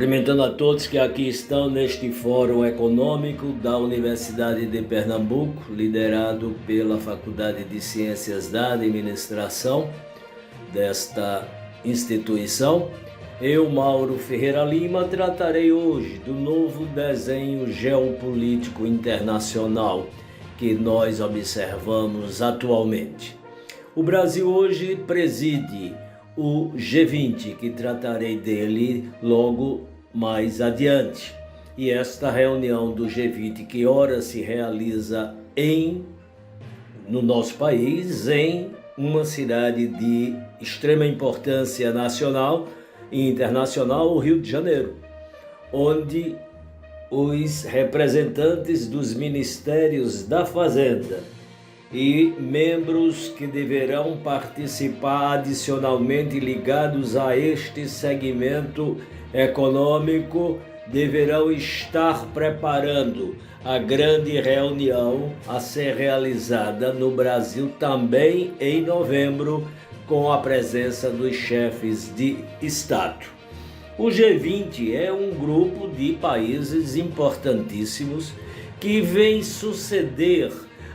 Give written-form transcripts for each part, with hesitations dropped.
Cumprimentando a todos que aqui estão neste Fórum Econômico da Universidade de Pernambuco, liderado pela Faculdade de Ciências da Administração desta instituição. Eu, Mauro Ferreira Lima, tratarei hoje do novo desenho geopolítico internacional que nós observamos atualmente. O Brasil hoje preside o G20, que tratarei dele logo mais adiante. E esta reunião do G20, que ora se realiza no nosso país, em uma cidade de extrema importância nacional e internacional, o Rio de Janeiro, onde os representantes dos Ministérios da Fazenda e membros que deverão participar adicionalmente ligados a este segmento econômico deverão estar preparando a grande reunião a ser realizada no Brasil também em novembro, com a presença dos chefes de Estado. O G20 é um grupo de países importantíssimos que vem suceder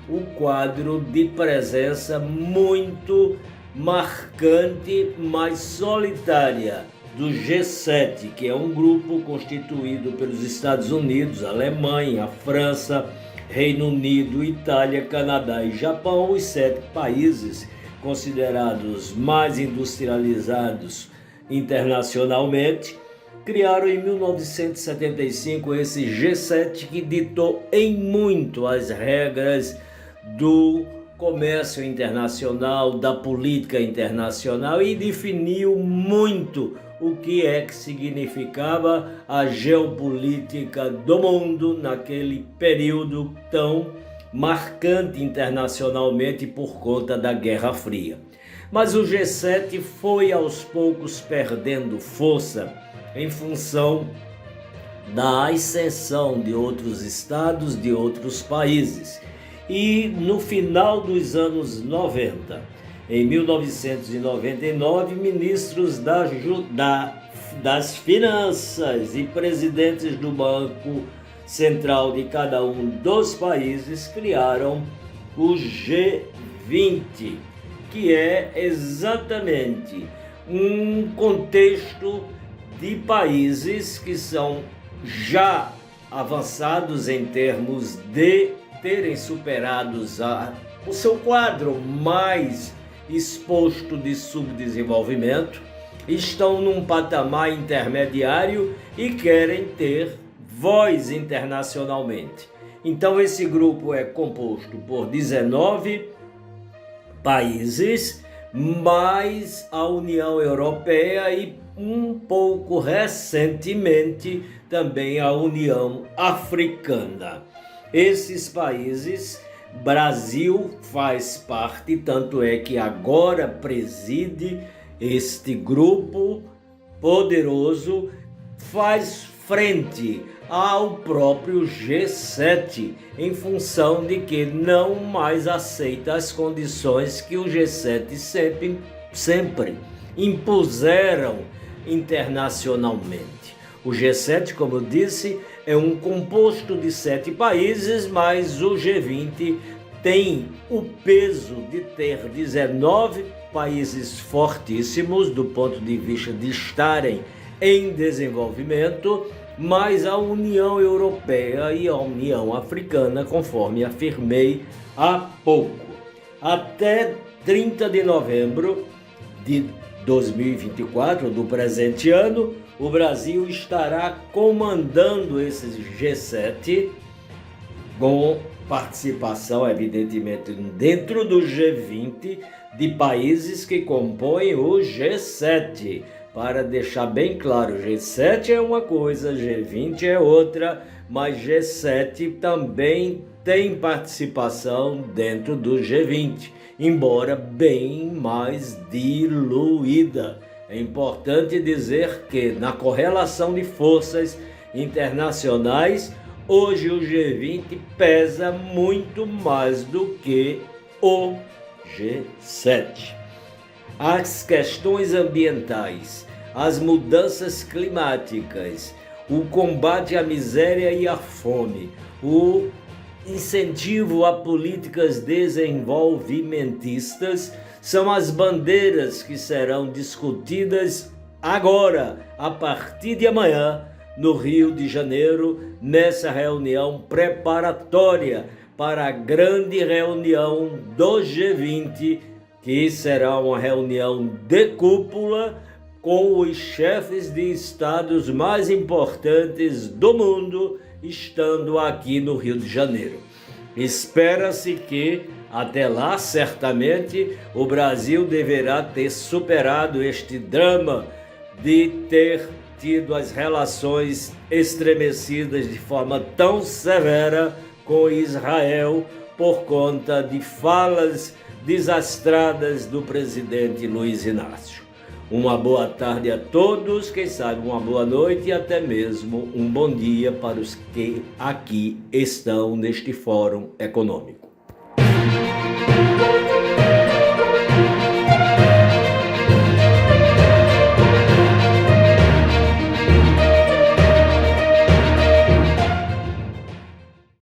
o quadro de presença muito marcante, mas solitária, do G7, que é um grupo constituído pelos Estados Unidos, Alemanha, França, Reino Unido, Itália, Canadá e Japão, os 7 países considerados mais industrializados internacionalmente. Criaram em 1975 esse G7, que ditou em muito as regras do comércio internacional, da política internacional, e definiu muito o que significava a geopolítica do mundo naquele período tão marcante internacionalmente por conta da Guerra Fria. Mas o G7 foi aos poucos perdendo força em função da ascensão de outros estados, de outros países. E no final dos anos 90, em 1999, ministros das finanças e presidentes do Banco Central de cada um dos países criaram o G20, que é exatamente um contexto de países que são já avançados em termos de terem superados o seu quadro mais exposto de subdesenvolvimento, estão num patamar intermediário e querem ter voz internacionalmente. Então esse grupo é composto por 19 países, mais a União Europeia e um pouco recentemente também a União Africana. Esses países, Brasil faz parte, tanto é que agora preside este grupo poderoso, faz frente ao próprio G7, em função de que não mais aceita as condições que o G7 sempre impuseram internacionalmente. O G7, como eu disse, é um composto de 7 países, mas o G20 tem o peso de ter 19 países fortíssimos do ponto de vista de estarem em desenvolvimento, mais a União Europeia e a União Africana, conforme afirmei há pouco. Até 30 de novembro de 2024, do presente ano, o Brasil estará comandando esse G7, com participação, evidentemente, dentro do G20, de países que compõem o G7. Para deixar bem claro, G7 é uma coisa, G20 é outra, mas G7 também tem participação dentro do G20, embora bem mais diluída. É importante dizer que, na correlação de forças internacionais, hoje o G20 pesa muito mais do que o G7. As questões ambientais, as mudanças climáticas, o combate à miséria e à fome, o incentivo a políticas desenvolvimentistas são as bandeiras que serão discutidas agora, a partir de amanhã, no Rio de Janeiro, nessa reunião preparatória para a grande reunião do G20, que será uma reunião de cúpula com os chefes de estados mais importantes do mundo, estando aqui no Rio de Janeiro. Espera-se que, até lá, certamente, o Brasil deverá ter superado este drama de ter tido as relações estremecidas de forma tão severa com Israel por conta de falas desastradas do presidente Luiz Inácio. Uma boa tarde a todos, quem sabe uma boa noite e até mesmo um bom dia para os que aqui estão neste Fórum Econômico.